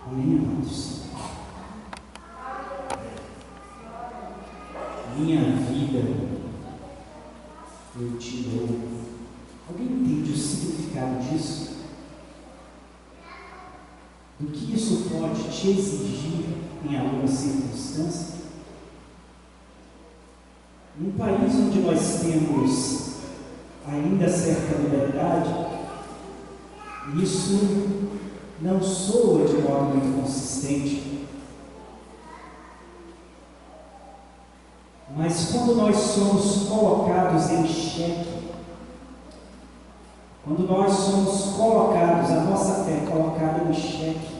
Amém, amados? Minha vida eu te dou. Alguém entende o significado disso? Do que isso pode te exigir em alguma circunstância? Num país onde nós temos ainda certa liberdade, isso não soa de modo muito consistente. Mas quando nós somos colocados em xeque, quando nós somos colocados, a nossa fé colocada em xeque,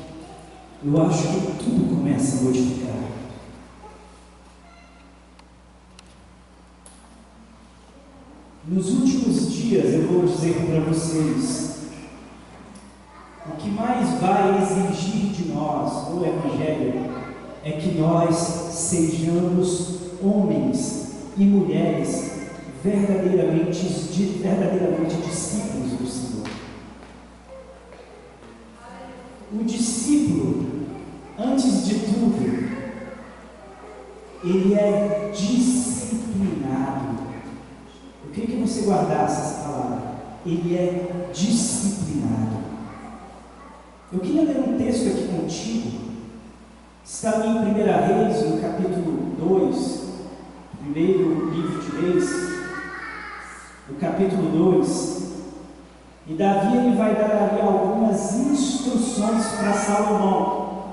eu acho que tudo começa a modificar. Nos últimos dias, eu vou dizer para vocês, o que mais vai exigir de nós, no Evangelho, é que nós sejamos homens e mulheres verdadeiramente discípulos do Senhor. O discípulo, antes de tudo, ele é disciplinado. Eu queria que você guardasse essa palavra. Ele é disciplinado. Eu queria ler um texto aqui contigo. Está em 1 Reis, no capítulo 2, primeiro livro de Reis, no capítulo 2. E Davi ele vai dar ali algumas instruções para Salomão,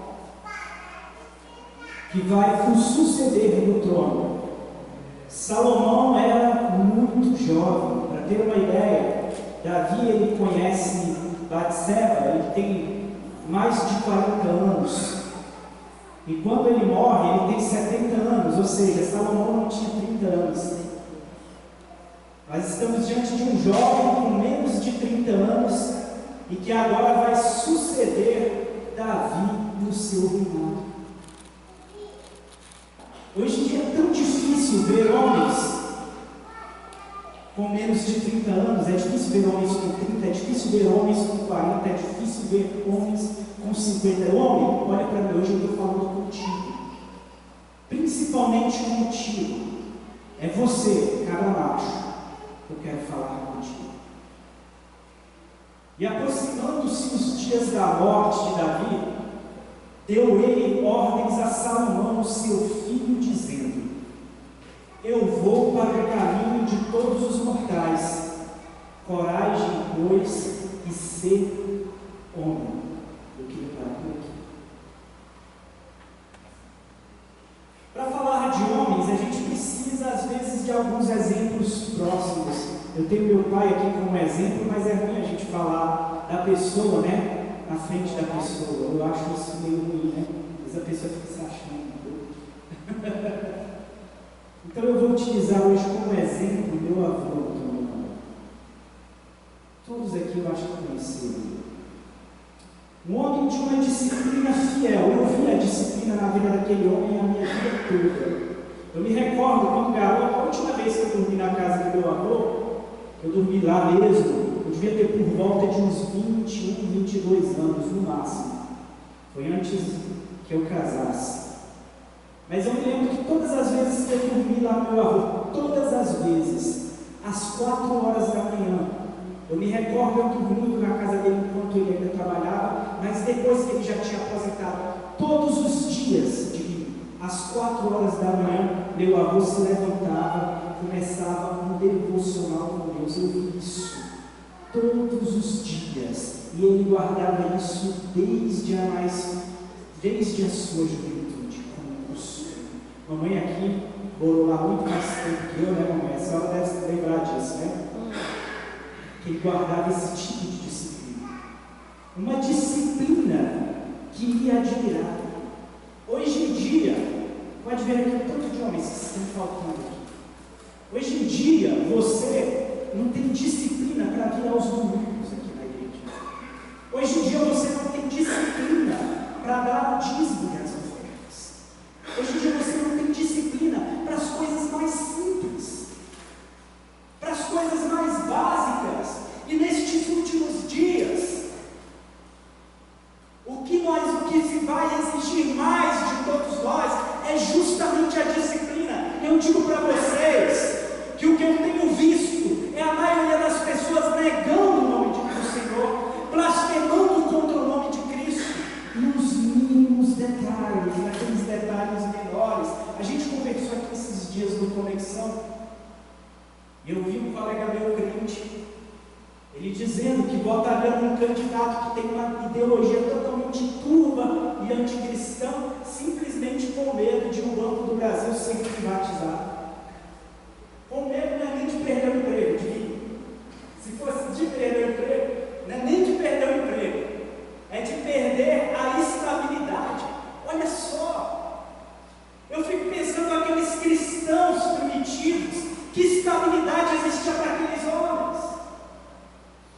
que vai o suceder no trono. Salomão era muito jovem. Para ter uma ideia, Davi ele conhece Batseba, ele tem mais de 40 anos. E quando ele morre, ele tem 70 anos, ou seja, Salomão não tinha 30 anos. Nós estamos diante de um jovem com menos de 30 anos e que agora vai suceder Davi no seu reinado. Hoje em dia é tão difícil ver homens com menos de 30 anos, é difícil ver homens com 30, é difícil ver homens com 40, é difícil ver homens com 50. Homem, olha para mim, hoje eu estou falando contigo, principalmente contigo. É você, cara macho, que eu quero falar contigo. E aproximando-se os dias da morte de Davi, deu ele ordens a Salomão, seu filho, dizendo: eu vou para o caminho de todos os mortais, coragem, pois, e ser homem. Eu queria parar por aqui. Para falar de homens, a gente precisa, às vezes, de alguns exemplos próximos. Eu tenho meu pai aqui como exemplo, mas é ruim a gente falar da pessoa, né? Na frente da pessoa. Eu acho isso meio ruim, né? Mas a pessoa fica se achando. Então eu vou utilizar hoje como exemplo meu avô, todos aqui eu acho que conheceram. Um homem de uma disciplina fiel. Eu vi a disciplina na vida daquele homem a minha vida toda. Eu me recordo quando garoto, a última vez que eu dormi na casa do meu avô, eu dormi lá mesmo, eu devia ter por volta de uns 21, 22 anos no máximo. Foi antes que eu casasse. Mas eu me lembro que todas as vezes que eu dormi lá no meu avô, todas as vezes, às 4 horas da manhã, eu me recordo eu dormindo na casa dele enquanto ele ainda trabalhava, mas depois que ele já tinha aposentado, todos os dias, às 4 horas da manhã, meu avô se levantava, começava um devocional com Deus. Eu vi isso todos os dias, e ele guardava isso desde a sua juventude, como costume. Mamãe aqui morou lá muito mais tempo que eu, né, mamãe? A senhora deve se lembrar disso, né? Que ele guardava esse tipo de disciplina. Uma disciplina que me admirava. Hoje em dia, pode ver aqui um tanto de homens que estão faltando aqui. Hoje em dia, você não tem disciplina para vir aos domingos aqui na igreja. Hoje em dia, você não tem disciplina para dar o dízimo das ofertas. Hoje em dia, você não tem disciplina para as coisas mais simples, para as coisas mais básicas. E nestes últimos dias, o que que tem uma ideologia totalmente turva e anticristã, simplesmente com medo de o Banco do Brasil ser privatizado. Com medo não é nem de perder o emprego, se fosse de perder o emprego, não é nem de perder o emprego, é de perder a estabilidade. Olha só, eu fico pensando naqueles cristãos primitivos, que estabilidade existia para aqueles homens,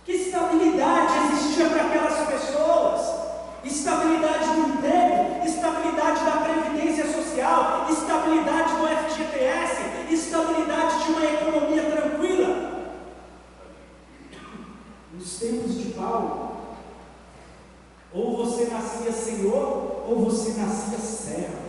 que estabilidade existia para aquelas pessoas, estabilidade do emprego, estabilidade da previdência social, estabilidade do FGTS, estabilidade de uma economia tranquila. Nos tempos de Paulo, ou você nascia senhor, ou você nascia servo.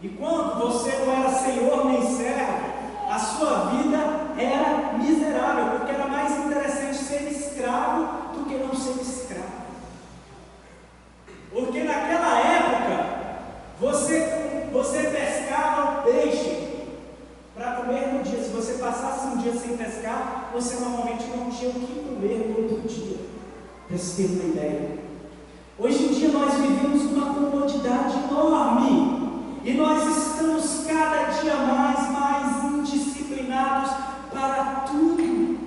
E quando você não era senhor nem servo, a sua vida era miserável, porque era mais interessante ser escravo do que não ser escravo. Porque naquela época, você pescava peixe para comer no dia. Se você passasse um dia sem pescar, você normalmente não tinha o que comer no outro dia. Para você ter uma ideia. Hoje em dia nós vivemos uma comodidade enorme. E nós estamos cada dia mais indisciplinados para tudo.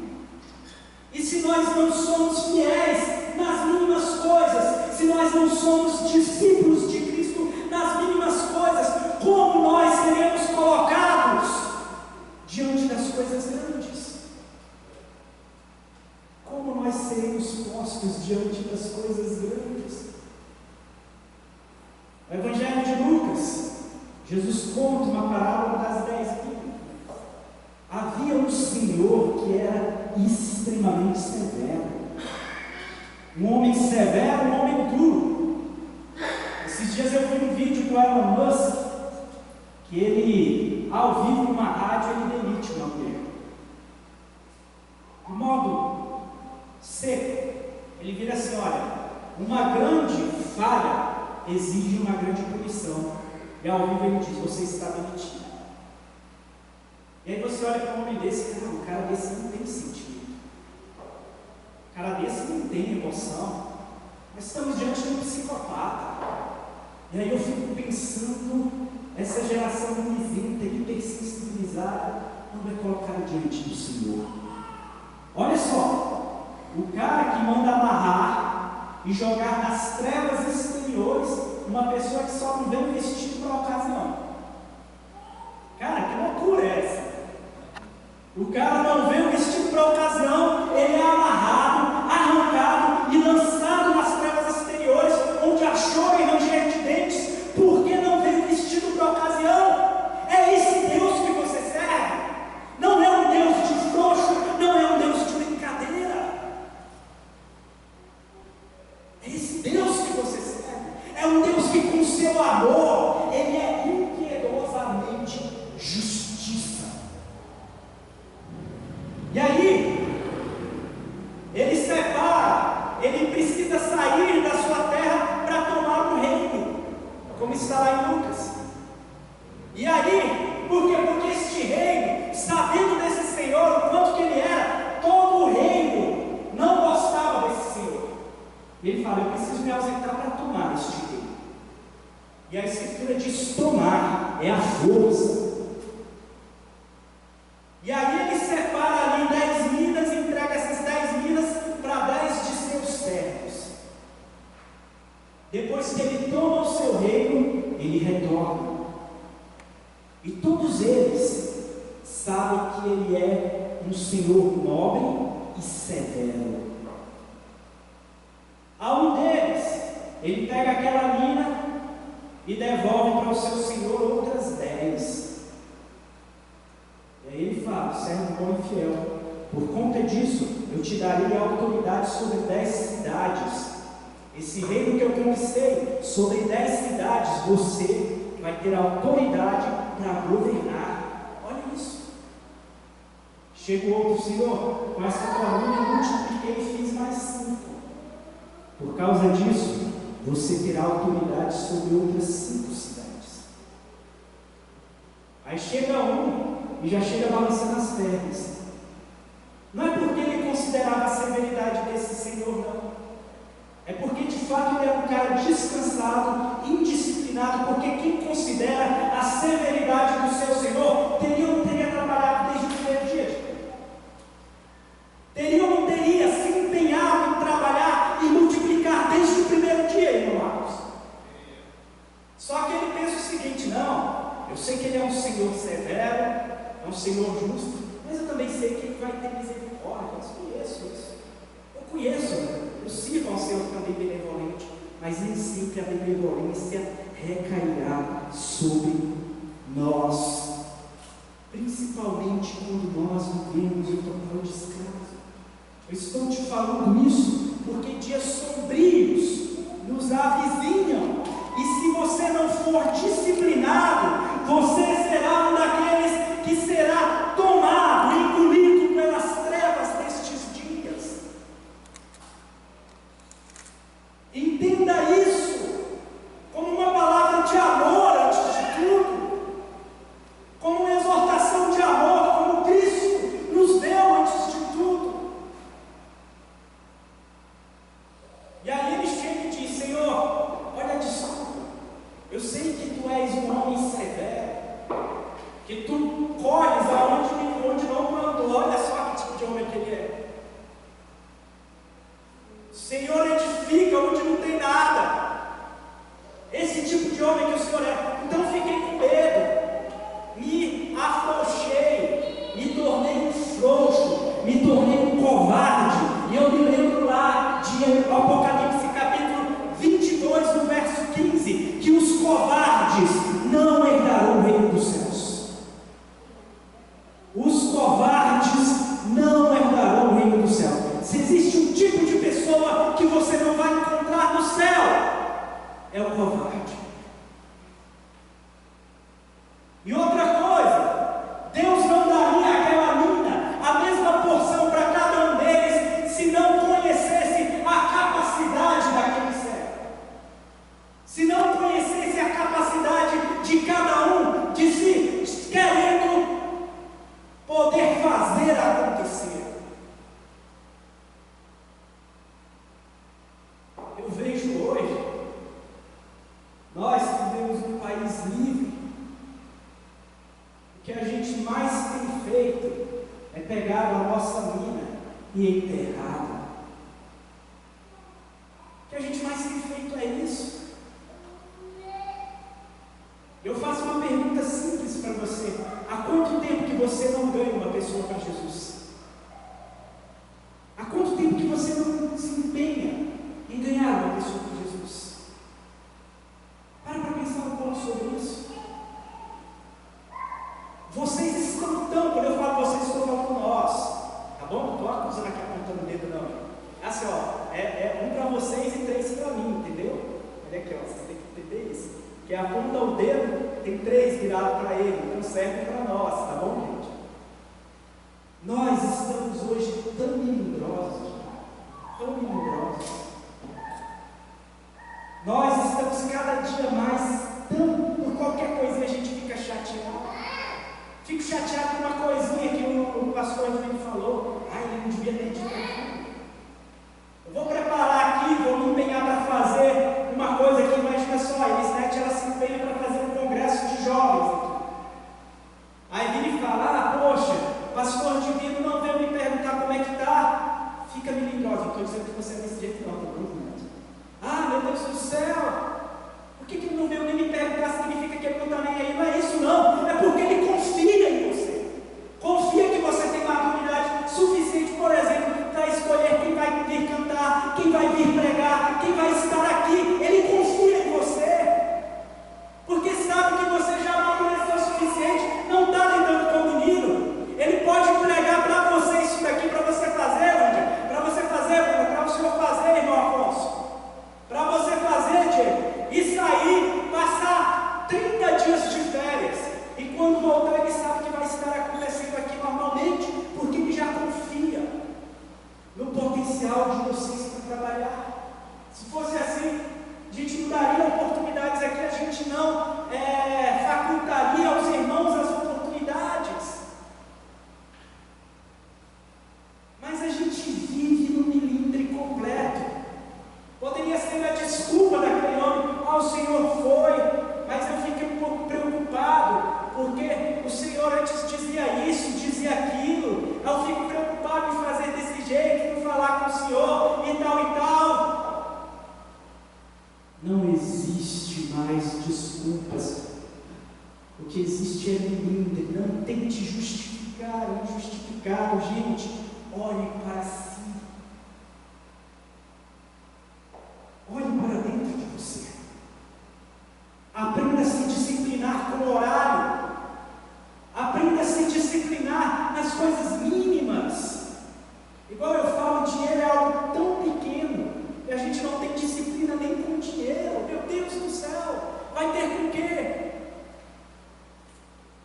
E se nós não somos fiéis nas mínimas coisas, se nós não somos discípulos de Cristo nas mínimas coisas, como nós seremos colocados diante das coisas grandes? Como nós seremos postos diante das coisas grandes? O Evangelho de Lucas, Jesus conta uma parábola das 10 vidas. Havia um senhor que era extremamente severo. Um homem severo, um homem duro. Esses dias eu vi um vídeo do Elon Musk, que ele, ao vivo numa rádio, ele demite uma mulher. De modo seco, ele vira assim: olha, uma grande falha exige uma grande punição. E ao vivo ele diz: você está demitido. E aí você olha para um homem desse, cara, o cara desse não tem sentimento, o cara desse não tem emoção. Nós estamos diante de um psicopata. E aí eu fico pensando, essa geração isenta, hipersensibilizada, não vai colocar diante do Senhor. Olha só, o cara que manda amarrar e jogar nas trevas exteriores uma pessoa que só não vem vestido para a ocasião. Cara, que loucura é essa? O cara não vem vestido para a ocasião, ele é amarrado, arrancado e lançado nas trevas exteriores, onde há choro e ranger de dentes, porque não veio vestido para a ocasião. É esse Deus que você serve. Não é um Deus de frouxo, não é um Deus de brincadeira. É esse Deus que você serve. É um Deus que, com seu amor, ele é impiedosamente justiça. E aí, ele separa, ele precisa sair da sua terra para tomar o reino, como está lá em Lucas. E aí, por quê? Porque este reino, sabendo desse Senhor, o quanto que ele era, todo o reino não gostava desse Senhor. E ele fala: eu preciso me ausentar para tomar este reino. E a Escritura diz: tomar é a força. E aí ele separa ali 10 minas e entrega essas 10 minas para 10 de seus servos. Depois que ele toma o seu reino, ele retorna. E todos eles sabem que ele é um Senhor nobre e severo. A um deles, ele pega aquela mina e devolve para o seu senhor outras 10. E aí ele fala: servo bom e fiel, por conta disso eu te darei autoridade sobre 10 cidades. Esse reino que eu conquistei, sobre 10 cidades, você vai ter autoridade para governar. Olha isso. Chega o outro: Senhor, com essa tua mina eu multipliquei e fiz mais 5. Por causa disso, você terá autoridade sobre outras 5 cidades. Aí chega um e já chega balançando as pernas. Não é porque ele considerava a severidade fato ele era um cara descansado, indisciplinado, porque quem considera a severidade do seu Senhor teria ou não teria trabalhado desde o primeiro dia? Teria ou não teria se empenhado em trabalhar e multiplicar desde o primeiro dia, irmão Marcos? Só que ele pensa o seguinte: não, eu sei que ele é um Senhor severo, é um Senhor justo, mas eu também sei que ele vai ter misericórdia. Eu conheço isso, eu conheço, eu sirvo ao Senhor também benevolente, mas nem sempre a benevolência recairá sobre nós, principalmente quando nós vivemos em total descaso. Eu estou te falando isso porque dias sombrios nos avizinham, e se você não for disciplinado, você será um daqueles que será tomado, engolido pelas trevas destes dias. Entenda isso como uma palavra de amor antes de tudo, como uma exortação de amor, como Cristo nos deu antes de tudo. E aí ele chega e diz: Senhor, olha, desculpa, eu sei que tu és um homem severo, que tu colhes onde não plantou. Olha só que tipo de homem que ele é. O Senhor edifica onde não tem nada. Esse tipo de homem que o Senhor é. Então fiquei com medo, me afrouxei, me tornei um frouxo, me tornei um covarde. E eu me lembro lá de Apocalipse capítulo 22, no verso 15, que os covardes não herdarão o reino dos céus. Os covardes não herdarão o reino do céu. Se existe um tipo de pessoa que você não vai encontrar no céu, é o covarde. E outra coisa, Deus não daria àquela mina a mesma porção para cada um deles se não conhecesse a capacidade daquele servo, se não conhecesse a capacidade de cada um de se querendo poder fazer acontecer. Eu vejo hoje, nós que vivemos num país livre, o que a gente mais tem feito é pegar a nossa mina e enterrá-la. O que a gente mais tem feito é isso. Eu faço uma pergunta simples para você: há quanto tempo que você não ganha uma pessoa para Jesus? Há quanto tempo que você não se empenha em ganhar uma pessoa para Jesus? Para pensar um pouco sobre isso. Vocês estão tão, quando eu falo vocês, estou falando nós, tá bom? Não estou acusando aqui, apontando o dedo, não. Assim, ó, é um para vocês e 3 para mim, entendeu? Olha aqui, ó, vocês têm que entender isso. Que aponta o dedo, tem 3 virados para ele, então serve para nós, tá bom, gente? Nós estamos hoje tão melindrosos, tão melindrosos. Nós estamos cada dia mais tão, por qualquer coisinha a gente fica chateado. Fico chateado com uma coisinha que o pastor me falou. Ai, ele não devia ter dito aquilo. Eu vou preparar aqui, vou me empenhar para fazer uma coisa aqui. Imagina só, a Elisnet, ela se empenha para fazer um congresso de jovens aqui. Aí vira e fala: poxa, pastor divino não veio me perguntar como é que está. Fica melindrosa. Não estou dizendo que você é desse jeito, não, estou falando. Ah, meu Deus do céu, por que ele não veio nem me perguntar? Significa que ele não está nem aí? Não é isso, não. É porque ele confia em você. Confia que você tem maturidade suficiente, por exemplo, para escolher quem vai vir cantar, quem vai vir pregar, quem vai estar aqui. Ele confia em você, porque sabe que você já amadureceu o suficiente. Não está lidando com o menino. Ele pode pregar para você isso daqui, para você fazer, Lúdia, para você fazer, para o senhor fazer, irmão Afonso, para você fazer, Diego, e sair, passar 30 dias existe é melindre. Não tente justificar o injustificável, gente. Olhe para si. Olhe para dentro de você. Aprenda a se disciplinar com o horário. Aprenda a se disciplinar nas coisas mínimas. Igual eu falo, dinheiro é algo tão pequeno e a gente não tem disciplina nem com dinheiro. Meu Deus do céu, vai ter com o quê?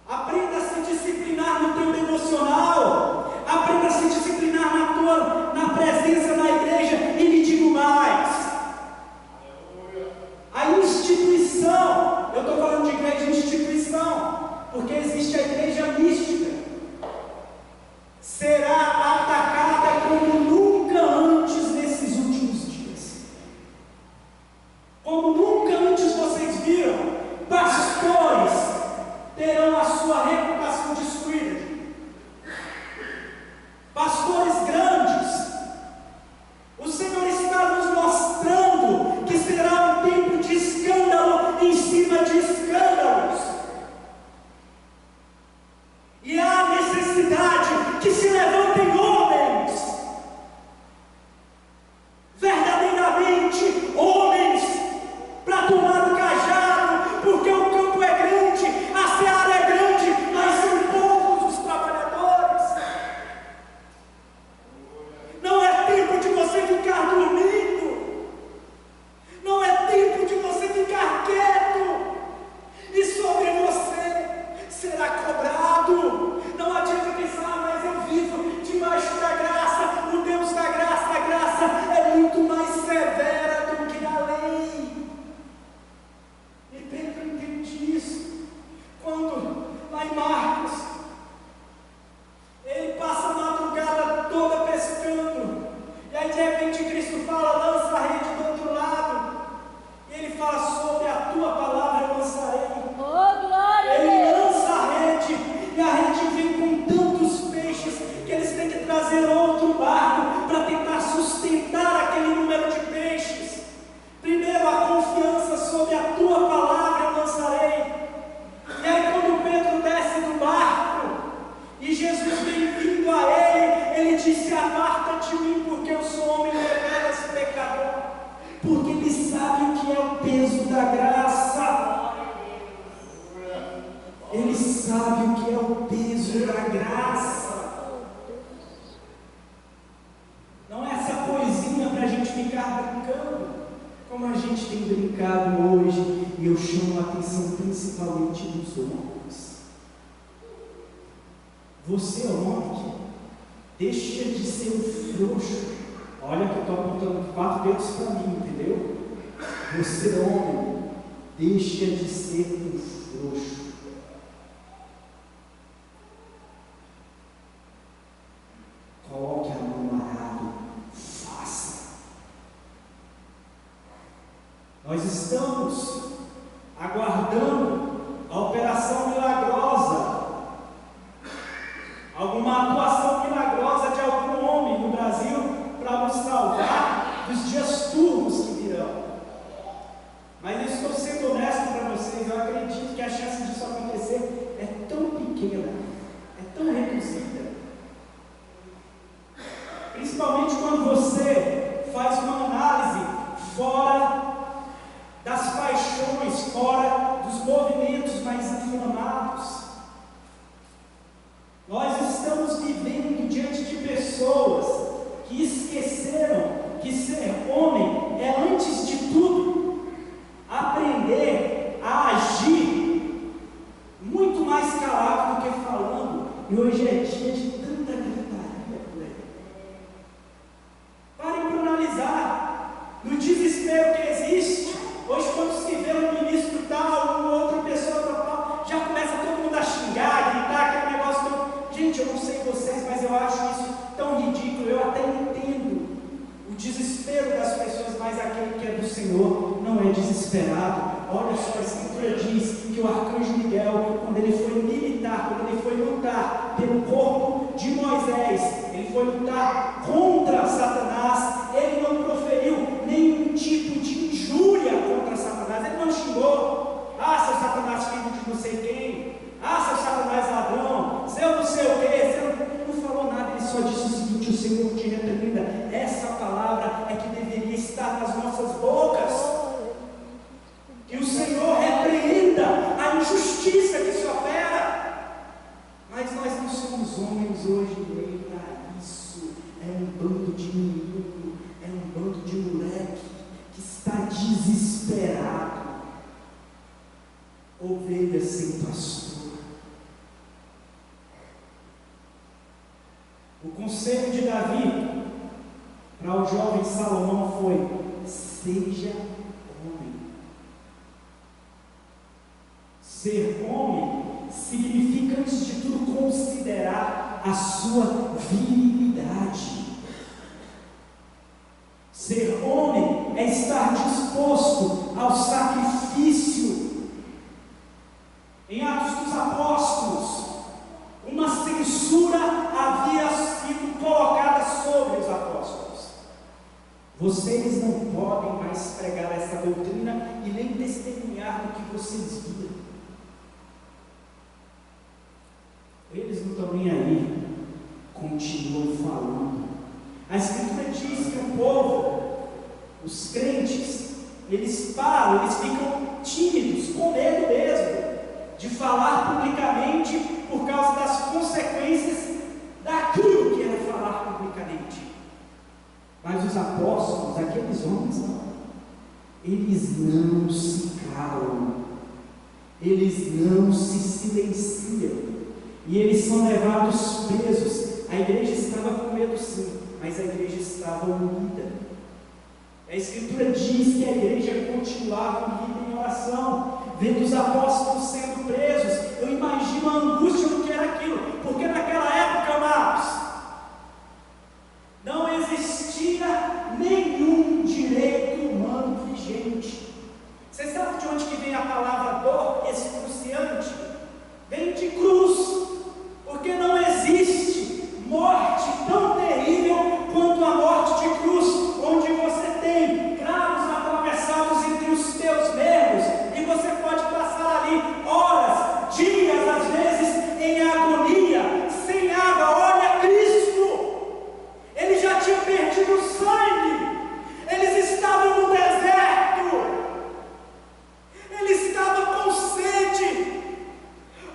Aprenda a se disciplinar no teu devocional. Aprenda a se disciplinar na presença da igreja. E me digo mais, a instituição, eu estou falando de igreja instituição, porque existe a igreja mística, será atacada como nunca antes nesses últimos dias. Como nunca antes vocês viram, pastores terão a sua reputação destruída. Pastores grandes. O Senhor está nos mostrando que será um tempo de escândalo em cima de escândalos. E há necessidade que se levantem homens, verdadeiramente homens, para tomar o cajado, porque o campo é grande, a seara é grande, mas são poucos os trabalhadores. Não é tempo de você ficar dormindo, não é tempo de você ficar quieto, e sobre você será cobrado. Não adianta pensar, mas eu vivo debaixo da graça. O Deus da graça, a graça é muito mais severa do que a lei. E Pedro entende isso quando, lá em Marcos, ele passa a madrugada toda pescando, e aí de repente Cristo fala: lança a rede do outro lado, e ele fala: sobre a tua palavra eu lançarei. Ele lança a rede, e a rede vem com tantos peixes que eles têm que trazer outro barco para tentar sustentar aquele número de peixes. Primeiro a confiança: sobre a tua palavra eu lançarei. E aí quando Pedro desce do barco e Jesus vem vindo a ele disse: aparta de mim, porque eu sou homem deveras pecador. Porque ele sabe o que é o peso da graça. Ele sabe o que é o peso da graça. Não é essa coisinha para a gente ficar brincando, como a gente tem brincado hoje, e eu chamo a atenção principalmente dos homens. Você é homem, deixa de ser um frouxo. Olha que eu estou apontando 4 dedos para mim, entendeu? Você é homem, deixa de ser um frouxo. Coloque a mão no arado, faça. Nós estamos aguardando a operação milagrosa, alguma atuação milagrosa de algum homem no Brasil para nos salvar dos dias turvos que virão. Mas eu estou sendo honesto para vocês, eu acredito que a chance disso acontecer é tão pequena, é tão reduzida. Principalmente quando você faz uma análise fora das paixões, fora dos movimentos mais inflamados. Nós estamos vivendo diante de pessoas que esqueceram que ser homem é, antes de tudo, aprender a agir muito mais calado do que falando. E hoje é dia de tanta gritaria por aí. Parem para analisar no desespero que existe. Hoje, quando se vê um ministro tal, uma outra pessoa tal, já começa todo mundo a xingar, a gritar, aquele negócio todo. Gente, eu não sei vocês, mas eu acho isso tão ridículo. Eu até entendo o desespero das pessoas, mas aquele que é do Senhor não é desesperado. Olha só, a Escritura diz que o arcanjo Miguel, quando ele foi militar, quando ele foi lutar pelo corpo de Moisés, ele foi lutar contra Satanás, ele não proferiu nenhum tipo de injúria contra Satanás. Ele não xingou: ah, seu Satanás, filho de não sei quem, ah, seu seguinte: o Senhor te repreenda. Essa palavra é que deveria estar nas nossas bocas. Que o Senhor repreenda a injustiça que se opera. Mas nós não somos homens hoje nem para isso. É um bando de menino, é um bando de moleque que está desesperado. Ovelha sem pastor. O conselho de Davi para o jovem Salomão foi: seja homem. Ser homem significa, antes de tudo, considerar a sua virilidade. Ser homem é estar disposto ao sacrifício. Em Atos dos Apóstolos, uma censura havia sido colocada sobre os apóstolos. Vocês não podem mais pregar essa doutrina e nem testemunhar do que vocês viram. Eles não estão nem aí, continuam falando. A Escritura diz que o povo, os crentes, eles param, eles ficam tímidos, com medo mesmo de falar publicamente por causa das consequências daquilo que era falar publicamente. Mas os apóstolos, aqueles homens, não. Eles não se calam, eles não se silenciam, e eles são levados presos. A igreja estava com medo, sim, mas a igreja estava unida. A Escritura diz que a igreja continuava unida em oração, vendo os apóstolos sendo presos. Eu imagino a angústia do que era aquilo, porque naquela época, amados, não existia nenhum direito humano vigente. Você sabe de onde que vem a palavra dor excruciante? Vem de cruz, porque não existe morte tão terrível quanto a morte de cruz, onde você tem cravos atravessados entre os teus nervos, e você pode passar ali horas, dias, às vezes em agonia, sem água. Olha Cristo, ele já tinha perdido o sangue, eles estavam no deserto, ele estava com sede,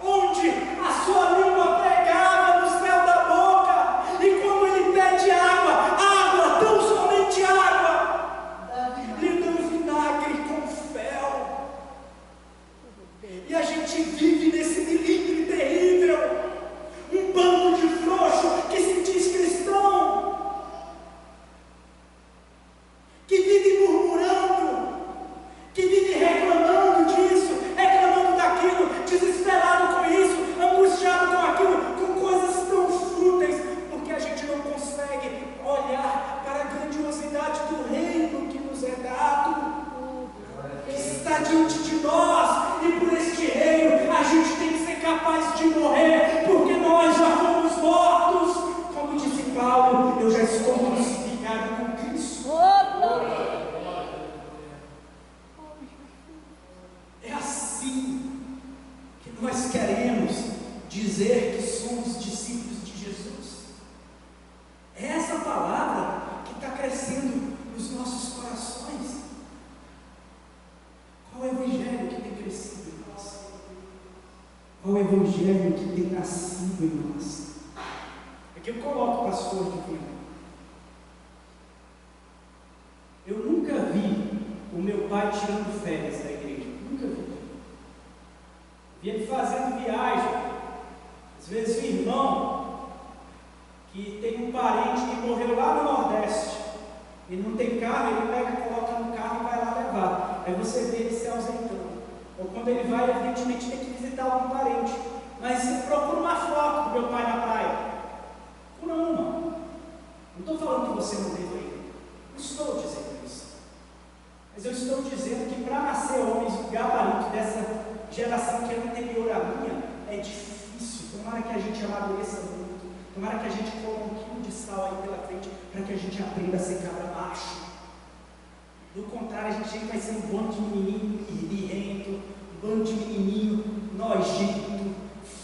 onde a sua língua pregava no céu da boca, e como ele pede água, água, tão somente água, lhe dão vinagre com fel. E a gente vive nesse milímetro terrível, um bando de frouxo que se diz cristão, que vive murmurando, que vive reclamando disso, reclamando daquilo, desesperado com isso, angustiado com aquilo, com coisas tão fúteis, porque a gente não consegue olhar para a grandiosidade do reino que nos é dado, que está diante de nós, e por este reino a gente tem que ser capaz de morrer, porque nós já fomos mortos. Como disse Paulo, eu já estou crucificado com Cristo. É assim que nós queremos dizer que somos discípulos de Jesus. É essa palavra que está crescendo nos nossos corações. Qual é o evangelho que tem crescido em nós? Qual é o evangelho que tem nascido em nós? Aqui eu coloco o pastor de vida. Eu nunca vi o meu pai tirando férias da igreja. Nunca vi. Via ele fazendo viagem. Às vezes o irmão que tem um parente que morreu lá no Nordeste, ele não tem carro, ele pega, coloca no carro e vai lá levar. Aí você vê ele se ausentando. Ou quando ele vai, evidentemente tem que visitar algum parente. Mas você procura uma foto do meu pai na praia. Procura uma. Não estou falando que você não deve ir. Não estou dizendo isso. Mas eu estou dizendo que para nascer homens do gabarito dessa geração que é anterior à minha, é difícil. Tomara que a gente amadureça muito. Tomara que a gente coloque um quilo de sal aí pela frente, para que a gente aprenda a ser cabra macho. Do contrário, a gente vai ser um bando de menininho birrento, um bando de menininho nojento,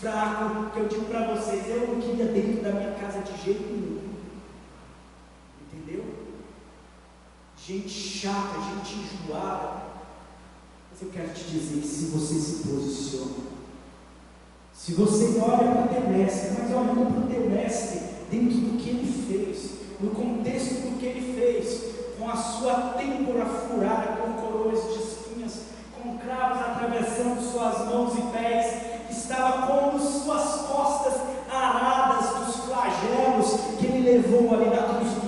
fraco, que eu digo para vocês, eu não queria dentro da minha casa de jeito nenhum. gente chata, gente enjoada. Mas eu quero te dizer que se você se posiciona, se você olha para o teu mestre, mas olhando para o teu mestre dentro do que ele fez, no contexto do que ele fez, com a sua têmpora furada com coroas de espinhos, com cravos atravessando suas mãos e pés, estava com suas costas aradas dos flagelos que ele levou ali na cruz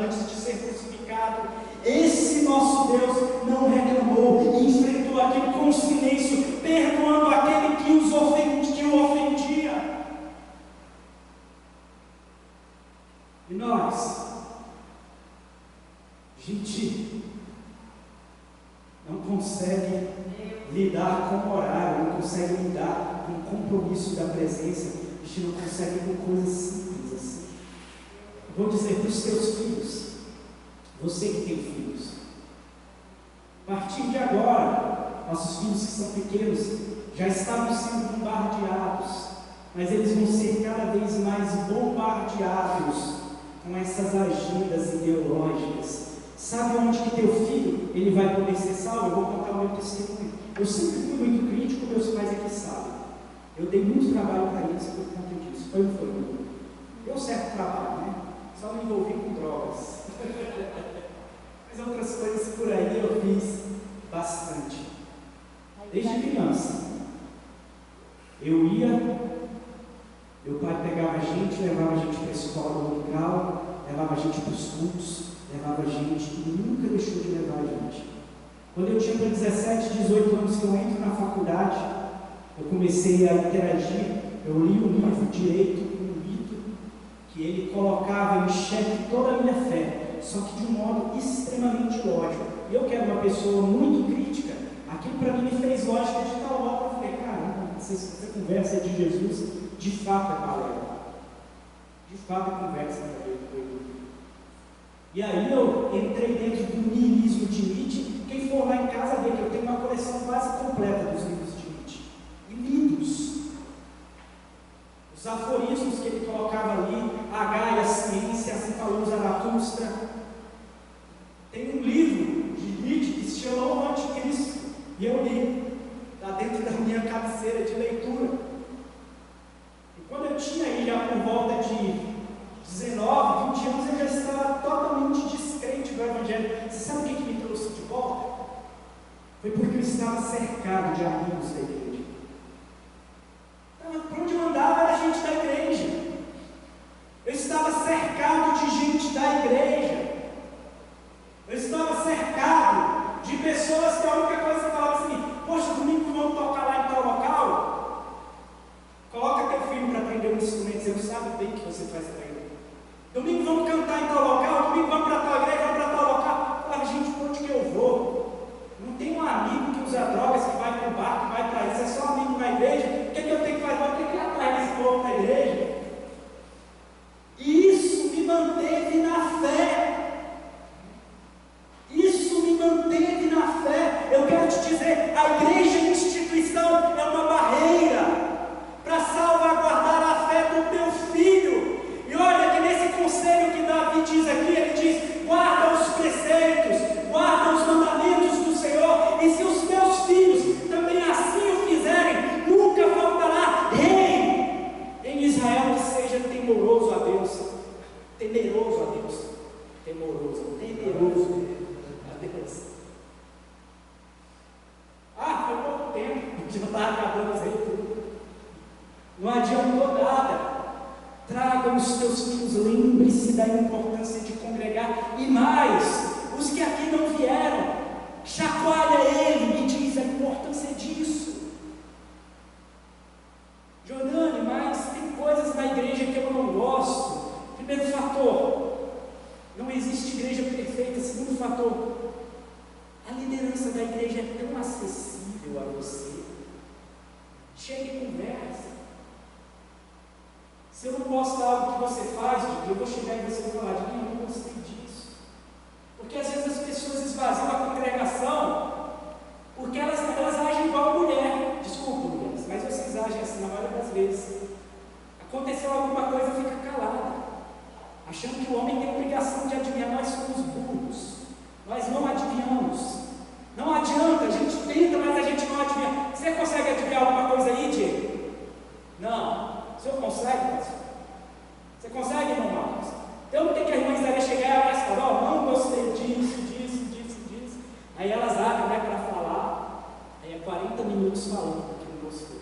antes de ser crucificado. Esse nosso Deus não reclamou e enfrentou aquilo com silêncio, perdoando aquele que o ofendia. E nós, a gente não consegue lidar com o horário, não consegue lidar com o compromisso da presença, a gente não consegue com coisas simples assim. Eu vou dizer para os teus filhos, você que tem filhos, a partir de agora, nossos filhos que são pequenos já estavam sendo bombardeados, mas eles vão ser cada vez mais bombardeados com essas agendas ideológicas. Sabe onde que teu filho ele vai poder ser salvo? Eu vou contar o meu testemunho. Eu sempre fui muito crítico, meus pais aqui sabem. Eu dei muito trabalho para eles por conta disso. Foi. Deu certo trabalho, né? Só me envolvi com drogas. Mas outras coisas por aí eu fiz bastante. Desde criança. Eu ia, meu pai pegava a gente, levava a gente para a escola dominical, levava a gente para os cultos, levava a gente e nunca deixou de levar a gente. Quando eu tinha 17, 18 anos que eu entro na faculdade, eu comecei a interagir, eu li um livro Direito, um mito, que ele colocava em xeque toda a minha fé, só que de um modo extremamente lógico. E eu que era uma pessoa muito crítica, aquilo para mim me fez lógica de tal modo. Eu falei, caramba, essa conversa de Jesus, de fato é balela. De fato é conversa com ele. E aí eu entrei dentro do niilismo de Nietzsche. Quem for lá em casa vê que eu tenho uma coleção quase completa dos livros de Nietzsche. E lidos. Os aforismos que ele colocava ali, a Gaia, a ciência, assim falou Zaratustra. Tem um livro de Nietzsche que se chama O Anticristo. E eu li, lá dentro da minha cabeceira de leitura. E quando eu tinha aí já por volta de 19, 20 anos, eu já estava totalmente descrente do Evangelho. Você sabe o que me trouxe de volta? Foi porque eu estava cercado de amigos da igreja. Por onde eu andava era gente da igreja. Eu estava cercado de gente da igreja. Eu estava cercado de pessoas que a única coisa que falavam assim: poxa, domingo vamos tocar lá em tal local? Coloca teu filho para aprender um instrumento, você não sabe bem o que você faz para ele. Domingo vamos cantar em tal local, domingo vamos para tal igreja, vamos para tal local. Eu falava, gente, por onde que eu vou? Não tem um amigo que usa drogas, que vai para o bar, que vai para isso, é só amigo na igreja. O que é que eu tenho que fazer? Eu tenho que ir atrás desse povo na igreja. E isso me manteve na fé. Isso me manteve na fé. Eu quero te dizer, a igreja e instituição é uma barreira para salvaguardar a fé do teu filho. E olha que nesse conselho que Davi diz aqui, ele diz: guarda os preceitos, guarda os mandamentos do Senhor, e se os teus filhos também assim o fizerem, nunca faltará rei em Israel que seja temoroso a Deus. Temeroso a Deus. Temeroso a Deus. Foi pouco tempo, já estava acabando as leituras. Não adiantou nada. Traga os teus filhos, lembre-se da importância de congregar, e mais, os que aqui não vieram, chacoalha ele e diz a importância disso. Jordane, mas tem coisas na igreja que eu não gosto. Primeiro fator, não existe igreja perfeita. Segundo fator, a liderança da igreja é tão acessível a você. Chega e conversa. Se eu não gosto de algo que você faz, eu vou chegar e você vai falar: de mim, eu não gostei disso. Porque às vezes as pessoas esvaziam a congregação porque elas agem igual mulher. Desculpa, mulheres, mas vocês agem assim na maioria das vezes. Aconteceu alguma coisa, fica calada, achando que o homem tem a obrigação de adivinhar. Nós somos burros. Nós não adivinhamos. Não adianta, a gente tenta, mas a gente não adivinha. Você consegue adivinhar alguma coisa aí, Diego? Não. O senhor consegue, pastor? Você consegue, irmão Marcos? Então por que a irmã Isaías chegar e falar, não gostei disso. Aí elas abrem, né, para falar. Aí é 40 minutos falando que não gostou.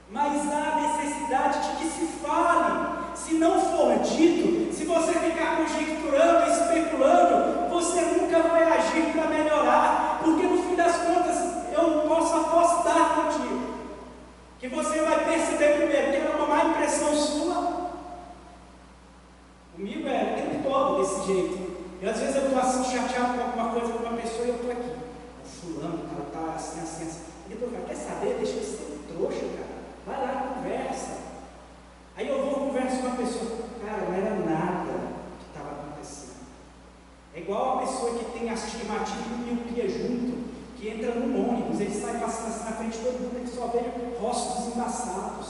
Mas há necessidade de que se fale. Se não for dito, se você ficar conjecturando, especulando, você nunca vai agir para melhorar, porque no fim das contas eu posso apostar contigo que você vai perceber primeiro que era uma má impressão sua. Comigo é o tempo todo desse jeito. E às vezes eu estou assim chateado com alguma coisa com uma pessoa e eu estou aqui, fulano, o cara está assim. E depois eu falo, quer saber? Deixa eu ser trouxa, cara. Vai lá, conversa. Aí eu vou conversar com uma pessoa, cara, não era nada que estava acontecendo. É igual a pessoa que tem astigmatismo e miopia junto, que entra num ônibus, ele sai passando assim na frente de todo mundo, ele só vê rostos embaçados.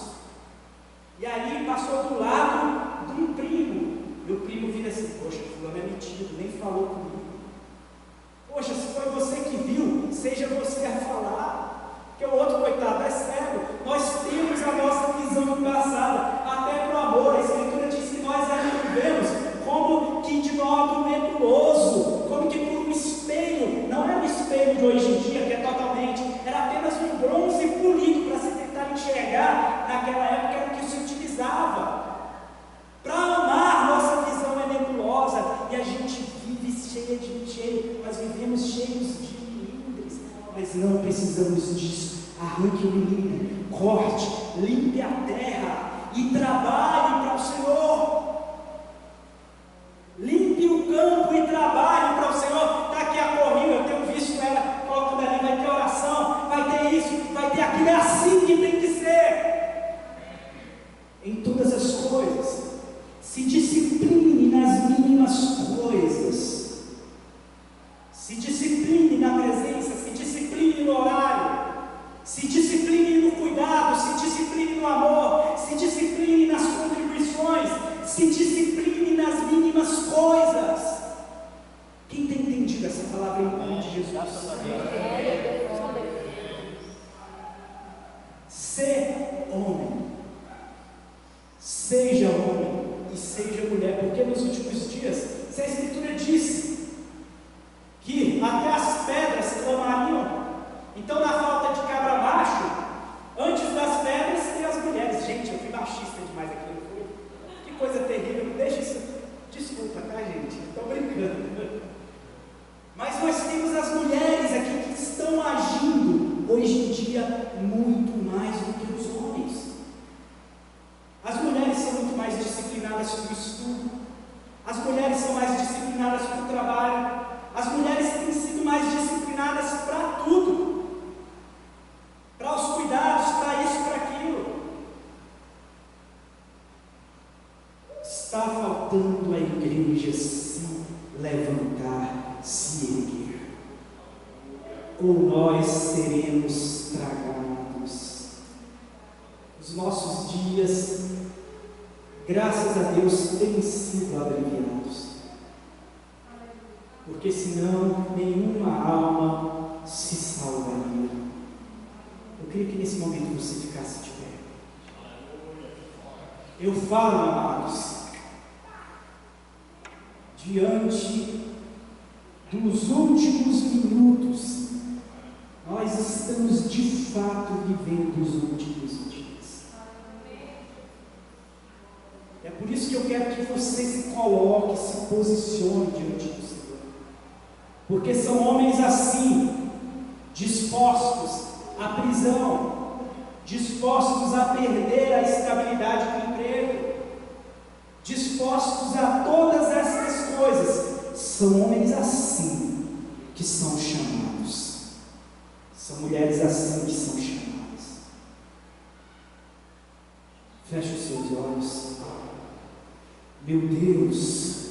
E aí passou do lado de um primo, e o primo vira assim, poxa, fulano é metido, nem falou comigo. Poxa, se foi você que viu, seja você a falar, porque o outro coitado é cego. Nós temos a nossa visão embaçada, até para o amor. A Escritura diz que nós ainda vemos como que de modo nebuloso, como que por um espelho, não é um espelho de hoje em dia, que é totalmente, era apenas um bronze polido para se tentar enxergar. Naquela época era o que se utilizava. Para amar, nossa visão é nebulosa, e a gente vive nós vivemos cheios de milindres, mas não precisamos disso. Arranque o milindre, corte, limpe a terra e trabalhe para o Senhor. Limpe o campo e trabalhe para o Senhor. Está aqui a corrida, eu tenho visto ela colocando ali, vai ter oração, vai ter isso, vai ter aquilo, é assim que tem que ser. Em todas as coisas, se discipline nas mínimas coisas. Se discipline na presença, se discipline no horário, se discipline no cuidado, se discipline no amor, se discipline nas contribuições, se discipline nas mínimas coisas. Quem tem entendido essa palavra em nome de Jesus? Ser homem, seja homem e seja mulher, porque nos últimos dias, se a Escritura disse que até as pedras clamariam, então na falta de cabra macho, antes das pedras tem as mulheres. Gente, eu fui machista demais aqui, não fui? Que coisa terrível, deixa isso, desculpa, tá, gente, estou brincando. Mas nós temos as mulheres aqui que estão agindo hoje em dia muito mais do que os homens. As mulheres são muito mais disciplinadas para o estudo, as mulheres são mais disciplinadas para o trabalho, as mulheres têm sido mais disciplinadas para tudo, para os cuidados, para isso, para aquilo. Está faltando a igreja se levantar, se erguer, ou nós seremos tragados. Os nossos dias, graças a Deus, têm sido abreviados, porque senão nenhuma alma se salvaria. Eu queria que nesse momento você ficasse de pé. Eu falo, amados, diante dos últimos minutos, nós estamos de fato vivendo os últimos dias. É por isso que eu quero que você se coloque, se posicione diante do Senhor. Porque são homens assim, dispostos à prisão, dispostos a perder a estabilidade do emprego, dispostos a todas essas coisas. São homens assim que são chamados, são mulheres assim que são chamadas. Feche os seus olhos. Meu Deus,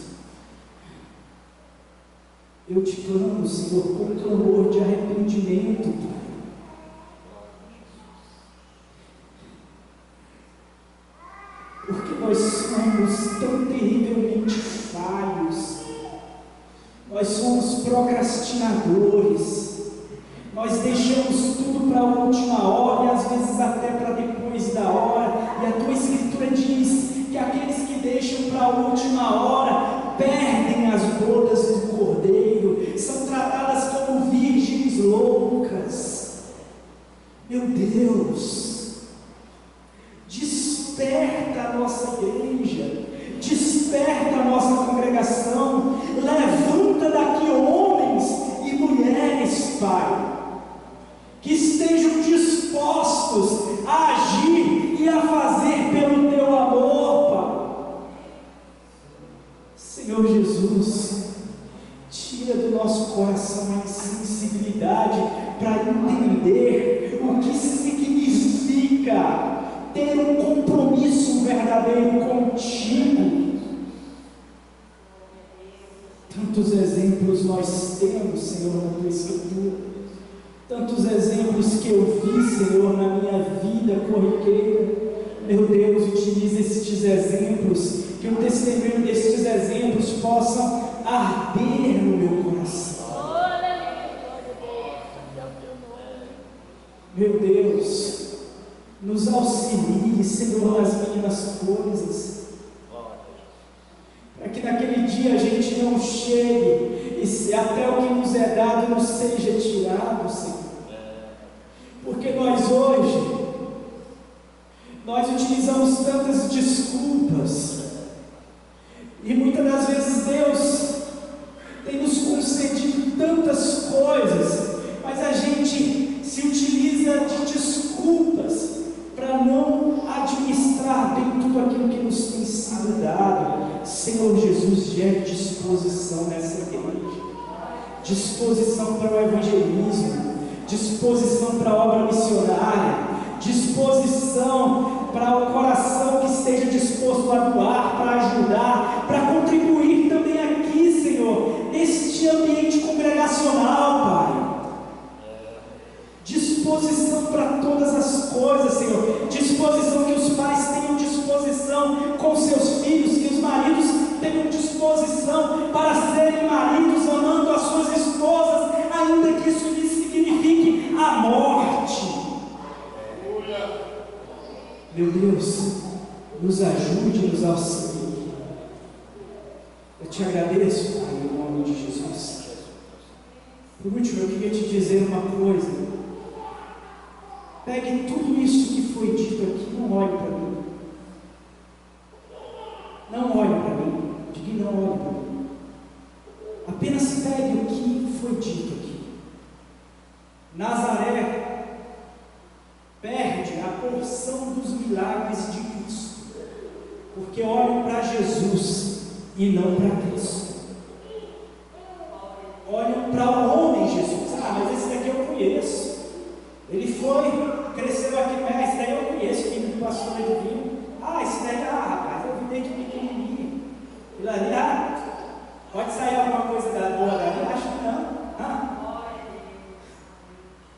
eu te clamo, Senhor, com um clamor de arrependimento, Pai. Porque nós somos tão terrivelmente falhos, procrastinadores. Nós deixamos tudo para a última hora e às vezes até para depois da hora. E a tua escritura diz que aqueles que deixam para a última hora perdem as bodas do Cordeiro, são tratadas como virgens loucas. Meu Deus, desperta a nossa igreja, desperta a nossa congregação, levanta daqui homens e mulheres, Pai, que estejam dispostos a agir e a fazer pelo teu amor, Pai. Senhor Jesus, tira do nosso coração a insensibilidade para entender o que significa ter um compromisso verdadeiro contigo. Tantos exemplos nós temos, Senhor, na tua escritura. Tantos exemplos que eu vi, Senhor, na minha vida corriqueira. Meu Deus, utilize estes exemplos, que o testemunho destes exemplos possam arder no meu coração. Meu Deus, nos auxilie, Senhor, nas mínimas coisas, para que naquele dia a gente não chegue e até o que nos é dado nos seja tirado, Senhor. Porque nós hoje, nós utilizamos tantas desculpas, e muitas das vezes Deus tem nos concedido tantas coisas, mas a gente se utiliza de desculpas para não administrar bem tudo aquilo que nos tem sido dado. Senhor Jesus, gere disposição nessa igreja, disposição para o evangelismo, disposição para a obra missionária, disposição para o coração que esteja disposto a doar, para ajudar, para contribuir também aqui, Senhor, neste ambiente congregacional, Pai. Disposição para todas as coisas, Senhor. Disposição que os pais tenham disposição com seus filhos, que os maridos tenham disposição para serem maridos, amando as suas esposas, ainda que isso lhes signifique a morte. Meu Deus, nos ajude, nos auxilie. Eu te agradeço, Pai, em nome de Jesus. Por último, eu queria te dizer uma coisa. Pegue tudo isso que foi dito aqui, não olhe para mim. Não olhe para mim. Diga, não olhe para mim. Apenas pegue o que foi dito aqui. Nazaré perde a porção dos milagres de Cristo, porque olham para Jesus e não para Cristo. Olham para o homem Jesus. Ah, mas esse daqui eu conheço. Ele cresceu aqui no esse daí eu conheço, filho do pastor Edvinho. Ah, esse daí, rapaz, eu vi desde pequenininho. Ele ali, pode sair alguma coisa boa dali? Acho que não.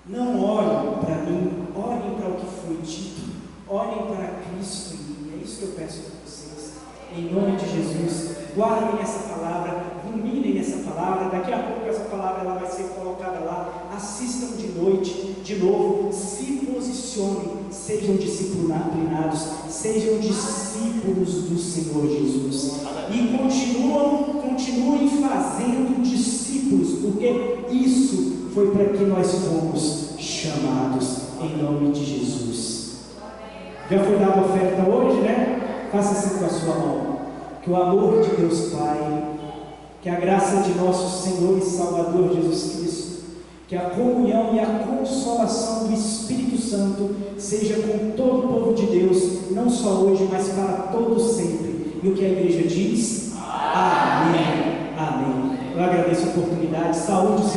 Não olhem para mim, olhem para o que foi dito, olhem para Cristo em mim. É isso que eu peço para vocês, em nome de Jesus. Guardem essa palavra, ruminem essa palavra. Daqui a pouco essa palavra ela vai ser colocada lá. Assistam de noite, de novo, se posicionem, sejam disciplinados, sejam discípulos do Senhor Jesus. E continuem fazendo discípulos, porque isso foi para que nós fomos chamados, em nome de Jesus. Já foi dada a oferta hoje, né? Faça assim com a sua mão. Que o amor de Deus Pai, que a graça de nosso Senhor e Salvador Jesus Cristo, que a comunhão e a consolação do Espírito Santo seja com todo o povo de Deus, não só hoje, mas para todos sempre. E o que a igreja diz? Amém. Amém. Eu agradeço a oportunidade. Saúde.